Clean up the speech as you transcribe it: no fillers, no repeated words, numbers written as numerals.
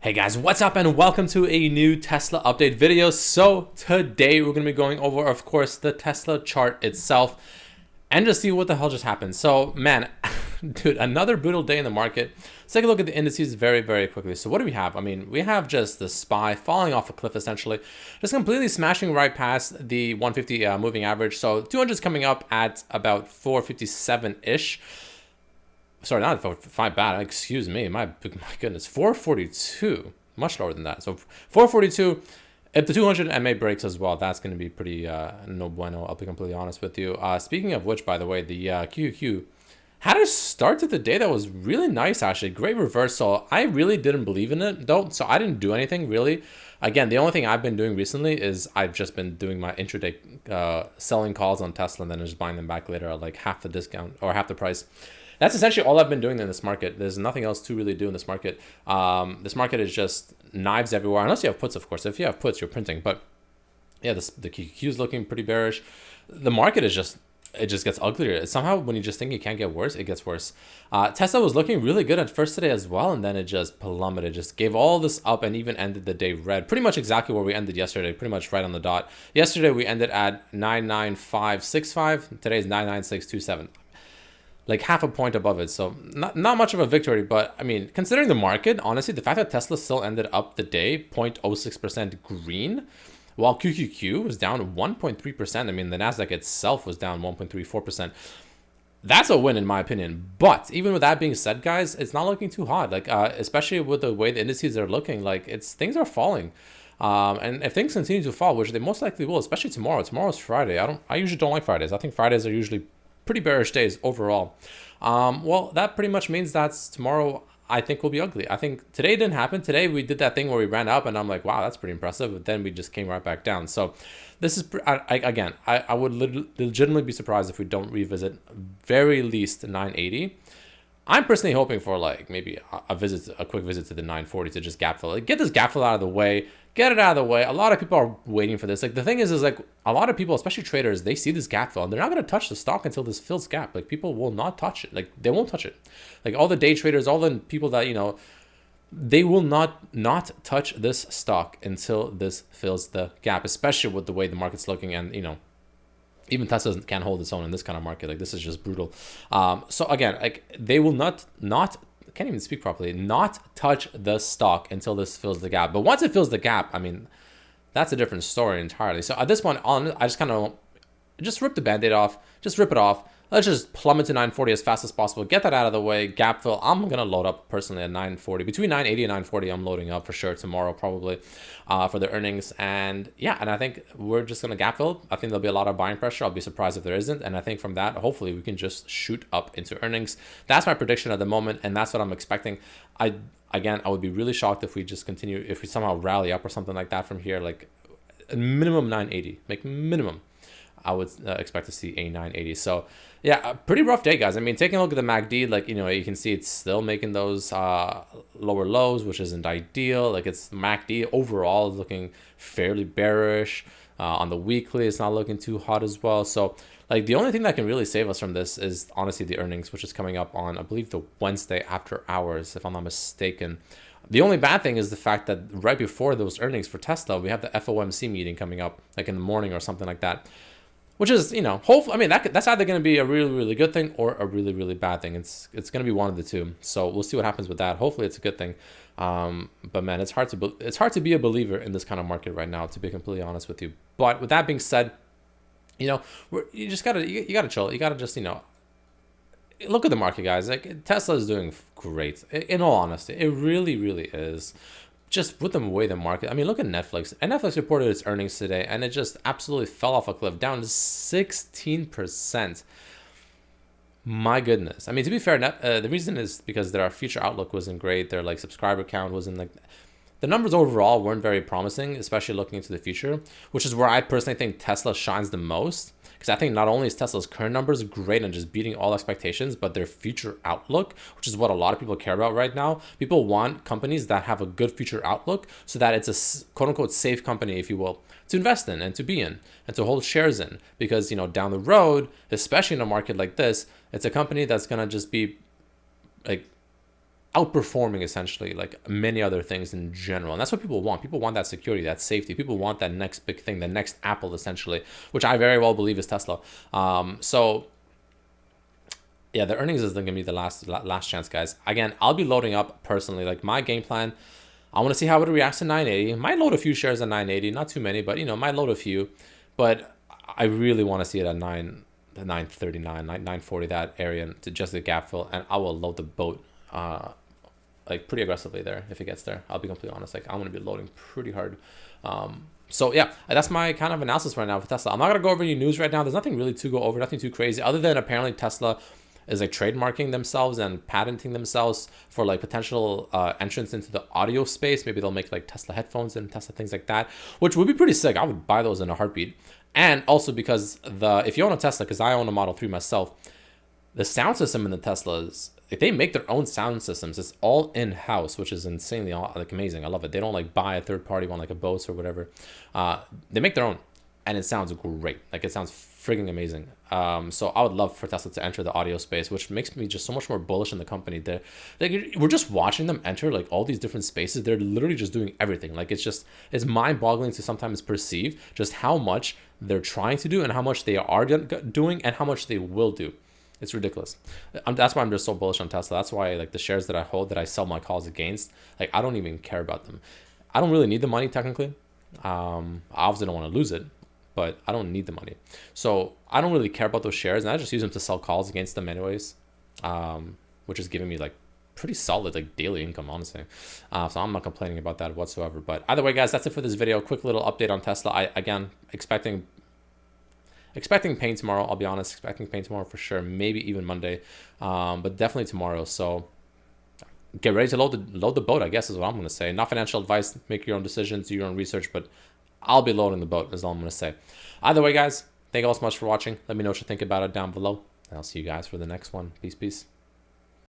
Hey guys, what's up and welcome to a new Tesla update video. So today we're going to be going over, of course, the Tesla chart itself and just see what the hell just happened. So man, dude, another brutal day in the market. Let's take a look at the indices very quickly. So what do we have? I mean, we have just the SPY falling off a cliff essentially, just completely smashing right past the 150 moving average. So 200 is coming up at about 457-ish. Sorry, not 5 bad. Excuse me. My goodness, 442, much lower than that. So 442. If the 200 MA breaks as well, that's going to be pretty no bueno. I'll be completely honest with you. Speaking of which, by the way, the QQQ had a start to the day that was really nice, actually. Great reversal. I really didn't believe in it, though, so I didn't do anything, really. Again, the only thing I've been doing recently is I've just been doing my intraday selling calls on Tesla and then just buying them back later at like half the discount or half the price. That's essentially all I've been doing in this market. There's nothing else to really do in this market. This market is just knives everywhere, unless you have puts, of course. If you have puts, you're printing. But yeah, the QQQ is looking pretty bearish. The market is just, it just gets uglier. Somehow, when you just think it can't get worse, it gets worse. Tesla was looking really good at first today as well, and then it just plummeted. Just gave all this up and even ended the day red. Pretty much exactly where we ended yesterday, pretty much right on the dot. Yesterday, we ended at 99565. Today is 99627. Like half a point above it. So not much of a victory, but I mean, considering the market, honestly, the fact that Tesla still ended up the day 0.06% green, while QQQ was down 1.3%. I mean, the Nasdaq itself was down 1.34%. That's a win in my opinion. But even with that being said, guys, it's not looking too hot. Like, especially with the way the indices are looking, like things are falling. And if things continue to fall, which they most likely will, especially tomorrow. Tomorrow's Friday. I usually don't like Fridays. I think Fridays are usually pretty bearish days overall. Well, that pretty much means that tomorrow I think will be ugly. I think today didn't happen. Today we did that thing where we ran up and I'm like, wow, that's pretty impressive. But then we just came right back down. So this is, I would legitimately be surprised if we don't revisit very least 980. I'm personally hoping for like maybe a quick visit to the 940 to just gap fill. Like, get this gap fill out of the way, get it out of the way. A lot of people are waiting for this. Like the thing is like a lot of people, especially traders, they see this gap fill and they're not going to touch the stock until this fills gap. Like people will not touch it. Like they won't touch it. Like all the day traders, all the people that, you know, they will not touch this stock until this fills the gap, especially with the way the market's looking and, you know, even Tesla can't hold its own in this kind of market. Like this is just brutal. So again, like they will not can't even speak properly, not touch the stock until this fills the gap. But once it fills the gap, I mean, that's a different story entirely. So at this point on, I just kind of just rip the band-aid off, just rip it off. Let's just plummet to 940 as fast as possible. Get that out of the way. Gap fill. I'm going to load up personally at 940. Between 980 and 940, I'm loading up for sure tomorrow probably for the earnings. And yeah, and I think we're just going to gap fill. I think there'll be a lot of buying pressure. I'll be surprised if there isn't. And I think from that, hopefully we can just shoot up into earnings. That's my prediction at the moment. And that's what I'm expecting. Again, I would be really shocked if we just continue, if we somehow rally up or something like that from here, like minimum 980, like minimum. I would expect to see a 980. So yeah, a pretty rough day, guys. I mean, taking a look at the MACD, like, you know, you can see it's still making those lower lows, which isn't ideal. Like it's MACD overall is looking fairly bearish. On the weekly, it's not looking too hot as well. So like the only thing that can really save us from this is honestly the earnings, which is coming up on, I believe, the Wednesday after hours, if I'm not mistaken. The only bad thing is the fact that right before those earnings for Tesla, we have the FOMC meeting coming up like in the morning or something like that. Which is, you know, hopefully, I mean, that's either going to be a really good thing or a really bad thing. It's going to be one of the two. So we'll see what happens with that. Hopefully, it's a good thing. But man, it's hard to be a believer in this kind of market right now, to be completely honest with you. But with that being said, you know, you gotta chill. You gotta just, you know, look at the market, guys. Like Tesla is doing great. In all honesty, it really is. Just with the way the market, I mean, look at Netflix. And Netflix reported its earnings today, and it just absolutely fell off a cliff, down to 16%. My goodness. I mean, to be fair, the reason is because their future outlook wasn't great. Their like subscriber count wasn't like, the numbers overall weren't very promising, especially looking into the future, which is where I personally think Tesla shines the most. Because I think not only is Tesla's current numbers great and just beating all expectations, but their future outlook, which is what a lot of people care about right now. People want companies that have a good future outlook so that it's a quote unquote safe company, if you will, to invest in and to be in and to hold shares in. Because, you know, down the road, especially in a market like this, it's a company that's going to just be like outperforming essentially like many other things in general. And that's what people want. People want that security, that safety. People want that next big thing, the next Apple essentially, which I very well believe is Tesla. So yeah, the earnings is going to be the last chance, guys. Again, I'll be loading up personally. Like my game plan, I want to see how it reacts to 980. Might load a few shares at 980, not too many, but might load a few. But I really want to see it at 939, 940, that area to just the gap fill, and I will load the boat like pretty aggressively there if it gets there. I'll be completely honest. Like I'm going to be loading pretty hard. So yeah, that's my kind of analysis right now for Tesla. I'm not going to go over any news right now. There's nothing really to go over, nothing too crazy, other than apparently Tesla is like trademarking themselves and patenting themselves for like potential entrance into the audio space. Maybe they'll make like Tesla headphones and Tesla things like that, which would be pretty sick. I would buy those in a heartbeat. And also because if you own a Tesla, because I own a Model 3 myself, the sound system in the Teslas, if they make their own sound systems, it's all in-house, which is insanely like amazing. I love it. They don't like buy a third-party one like a Bose or whatever. They make their own, and it sounds great. Like it sounds frigging amazing. So I would love for Tesla to enter the audio space, which makes me just so much more bullish in the company. We're just watching them enter like all these different spaces. They're literally just doing everything. Like it's mind-boggling to sometimes perceive just how much they're trying to do and how much they are doing and how much they will do. It's ridiculous. That's why I'm just so bullish on Tesla. That's why like the shares that I hold, that I sell my calls against, like I don't even care about them. I don't really need the money technically. I obviously don't want to lose it, but I don't need the money. So I don't really care about those shares, and I just use them to sell calls against them anyways, which is giving me like pretty solid like daily income, honestly. So I'm not complaining about that whatsoever. But either way, guys, that's it for this video. Quick little update on Tesla. Again, expecting pain tomorrow. I'll be honest, expecting pain tomorrow for sure. Maybe even Monday, but definitely tomorrow. So get ready to load the boat, I guess is what I'm going to say. Not financial advice. Make your own decisions, do your own research, but I'll be loading the boat is all I'm going to say. Either way, guys, thank you all so much for watching. Let me know what you think about it down below, and I'll see you guys for the next one. Peace.